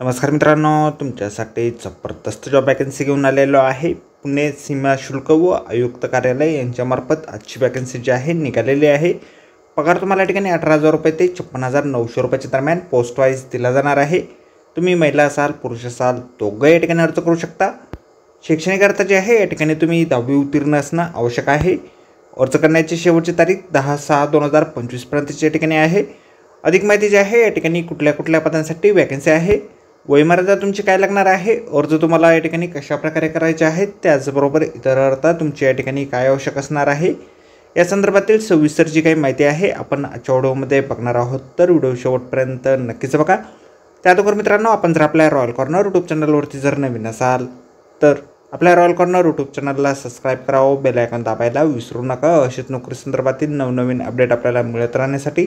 नमस्कार मित्रांनो, तुमच्यासाठी जबरदस्त जॉब वॅकन्सी घेऊन आलेलो आहे। पुणे सीमा शुल्क व आयुक्त कार्यालय यांच्यामार्फत आजची वॅकन्सी जी आहे निघालेली आहे। पगार तुम्हाला या ठिकाणी 18,000 रुपये ते 56,900 रुपयाच्या दरम्यान पोस्ट वाईज दिला जाणार आहे। तुम्ही महिला असाल पुरुष असाल दोघे या ठिकाणी अर्ज करू शकता। शैक्षणिक अर्थ जे आहे या ठिकाणी तुम्ही 10वी उत्तीर्ण असणं आवश्यक आहे। अर्ज करण्याची शेवटची तारीख 10/6/2025 पर्यंतची या ठिकाणी आहे। अधिक माहिती जी आहे या ठिकाणी कुठल्या पदांसाठी वॅकन्सी आहे, वयमर्यादा तुमची काय लागणार आहे, अर्ज तुम्हाला या ठिकाणी कशा प्रकारे करायचे आहेत, त्याचबरोबर इतर अर्थ तुमची या ठिकाणी काय आवश्यक असणार आहे, या संदर्भातील सविस्तर जी काही माहिती आहे आपण आजच्या व्हिडिओमध्ये बघणार आहोत। तर व्हिडिओ शेवटपर्यंत नक्कीच बघा। त्याचबरोबर मित्रांनो, आपण जर आपल्या रॉयल कॉर्नर यूट्यूब चॅनलवरती जर नवीन असाल तर आपल्या रॉयल कॉर्नर यूट्यूब चॅनलला सबस्क्राईब करावं, बेल आयकॉन दाबायला विसरू नका अशाच नोकरी संदर्भातील नवनवीन अपडेट आपल्याला मिळत राहण्यासाठी।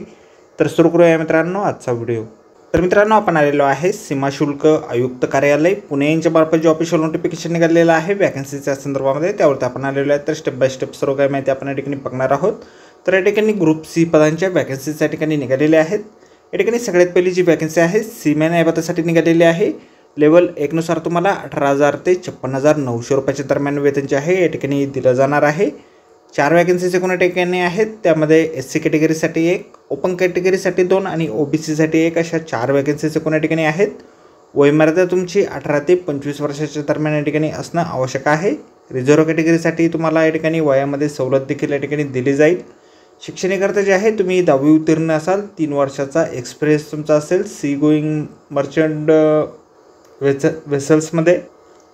तर सुरू करूया मित्रांनो आजचा व्हिडिओ। तर मित्रांनो, आपण आलेलो आहे सीमा शुल्क आयुक्त कार्यालय पुणे यांच्या मार्फत जे ऑफिशियल नोटिफिकेशन निघालेलं आहे वॅकन्सीच्या संदर्भामध्ये, त्यावरती आपण आलेलो आहे। तर स्टेप बाय स्टेप सर्व काही माहिती आपण या ठिकाणी बघणार आहोत। तर या ठिकाणी ग्रुप सी पदांच्या वॅकन्सीच्या ठिकाणी निघालेल्या आहेत। या ठिकाणी सगळ्यात पहिली जी वॅकन्सी आहे सीमॅन या पदासाठी निघालेली आहे। लेवल 1 नुसार तुम्हाला 18,000 ते 56,900 रुपयाच्या दरम्यान वेतन जे आहे या ठिकाणी दिलं जाणार आहे। 4 वॅकन्सीचे कोणत्या ठिकाणी आहेत, त्यामध्ये एससी कॅटेगरीसाठी 1, ओपन कॅटेगरीसाठी 2 आणि ओबीसीसाठी 1 अशा 4 वॅकन्सीचे कोणत्या ठिकाणी आहेत। वयमर्यादा तुमची 18 ते 25 वर्षाच्या दरम्यान या ठिकाणी असणं आवश्यक आहे। रिझर्व्ह कॅटेगरीसाठी तुम्हाला या ठिकाणी वयामध्ये सवलत देखील या ठिकाणी दिली जाईल। शैक्षणिक अर्थ जे आहे तुम्ही 10वी उत्तीर्ण असाल, 3 वर्षाचा एक्सपिरियन्स तुमचा असेल सी गोईंग मर्चंट वेसल्समध्ये,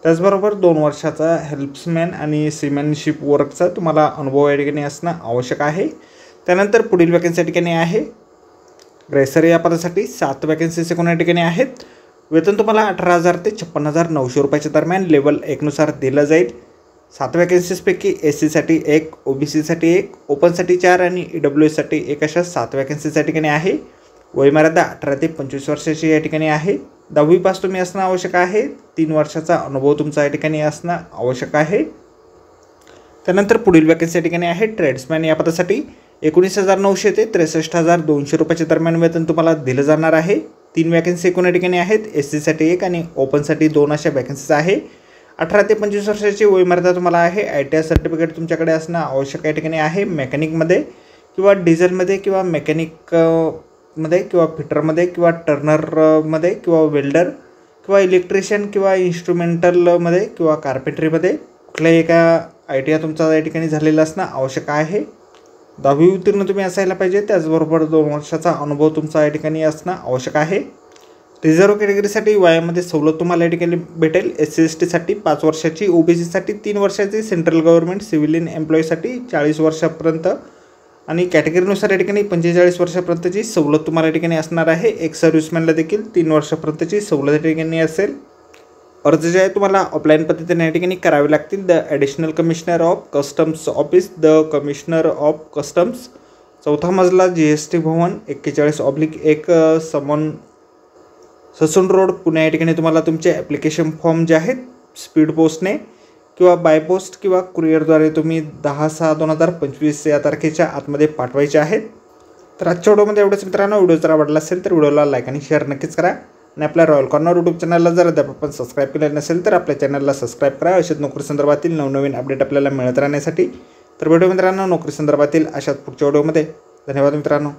त्याचबरोबर 2 वर्षाचा हेल्प्समॅन आणि सीमॅनशिप वर्कचा तुम्हाला अनुभव या ठिकाणी असणं आवश्यक आहे। त्यानंतर पुढील वॅकन्सी या ठिकाणी आहे ग्रेसर या पदासाठी 7 वॅकन्सीचे कोणत्या ठिकाणी आहेत। वेतन तुम्हाला 18,000 ते 56,900 रुपयाच्या दरम्यान लेवल 1 नुसार दिलं जाईल। 7 वॅकन्सीजपैकी एससीसाठी 1, ओबीसीसाठी 1, ओपनसाठी 4 आणि ईडब्ल्यूएससाठी 1 अशा 7 वॅकन्सीच्या ठिकाणी आहे। वयमर्यादा 18 ते 25 वर्षाची या ठिकाणी आहे। 10वी पास तुम्ही असणं आवश्यक आहे। 3 वर्षाचा अनुभव तुमचा या ठिकाणी असणं आवश्यक आहे। त्यानंतर पुढील वॅकन्सी या ठिकाणी आहे ट्रेड्समॅन या पदासाठी 19,900 ते 63,200 रुपयाच्या दरम्यान वेतन तुम्हाला दिलं जाणार आहे। 3 वॅकन्सी कोणत्या ठिकाणी आहेत, एससीसाठी 1 आणि ओपनसाठी 2 अशा वॅकन्सीज आहे। 18 ते 25 वर्षाची वयमर्यादा तुम्हाला आहे। ITI सर्टिफिकेट तुमच्याकडे असणं आवश्यक या ठिकाणी आहे। मेकॅनिकमध्ये किंवा डिझेलमध्ये किंवा मेकॅनिकमध्ये किंवा फिटरमध्ये किंवा टर्नरमध्ये किंवा वेल्डर किंवा इलेक्ट्रिशियन किंवा इन्स्ट्रुमेंटलमध्ये किंवा कार्पेंट्रीमध्ये कुठल्याही एका ITI तुमचा या ठिकाणी झालेला असणं आवश्यक आहे। 10वी उत्तीर्ण तुम्ही असायला पाहिजे, त्याचबरोबर 2 वर्षाचा अनुभव तुमचा या ठिकाणी असणं आवश्यक आहे। रिझर्व्ह कॅटेगरीसाठी वयामध्ये सवलत तुम्हाला या ठिकाणी भेटेल। SC/ST साठी 5 वर्षाची, ओबीसीसाठी 3 वर्षाची, सेंट्रल गव्हर्नमेंट सिव्हिलियन एम्प्लॉईसाठी 40 वर्षापर्यंत आणि कॅटेगरीनुसार या ठिकाणी 45 वर्षापर्यंतची सवलत तुम्हाला या ठिकाणी असणार आहे। एक सर्व्हिसमॅनला देखील 3 वर्षापर्यंतची सवलत या ठिकाणी असेल। अर्ज जे आहे तुम्हाला ऑफलाईन पद्धतीने या ठिकाणी करावे लागतील। The additional commissioner of customs office, the commissioner of customs, 4था मजला, GST Bhavan, 41/1 Sassoon road, Pune या ठिकाणी तुम्हाला तुमचे ॲप्लिकेशन फॉर्म जे आहेत स्पीड पोस्टने किंवा बाय पोस्ट किंवा कुरिअरद्वारे तुम्ही 10/6/2025 या तारखेच्या आतमध्ये पाठवायचे आहेत। तर आजच्या व्हिडिओमध्ये एवढंच मित्रांनो। व्हिडिओ जर आवडला असेल तर व्हिडिओला लाईक आणि शेअर नक्कीच करा आणि आपल्या रॉयल कॉर्नर यूट्यूब चॅनलला जर अद्याप आपण सबस्क्राईब केलेलं नसेल तर आपल्या चॅनलला सबस्क्राईब करा अशाच नोकरी संदर्भातील नवनवीन अपडेट आपल्याला मिळत राहण्यासाठी। तर भेटू मित्रांनो नोकरी संदर्भातील अशाच पुढच्या व्हिडिओमध्ये। धन्यवाद मित्रांनो।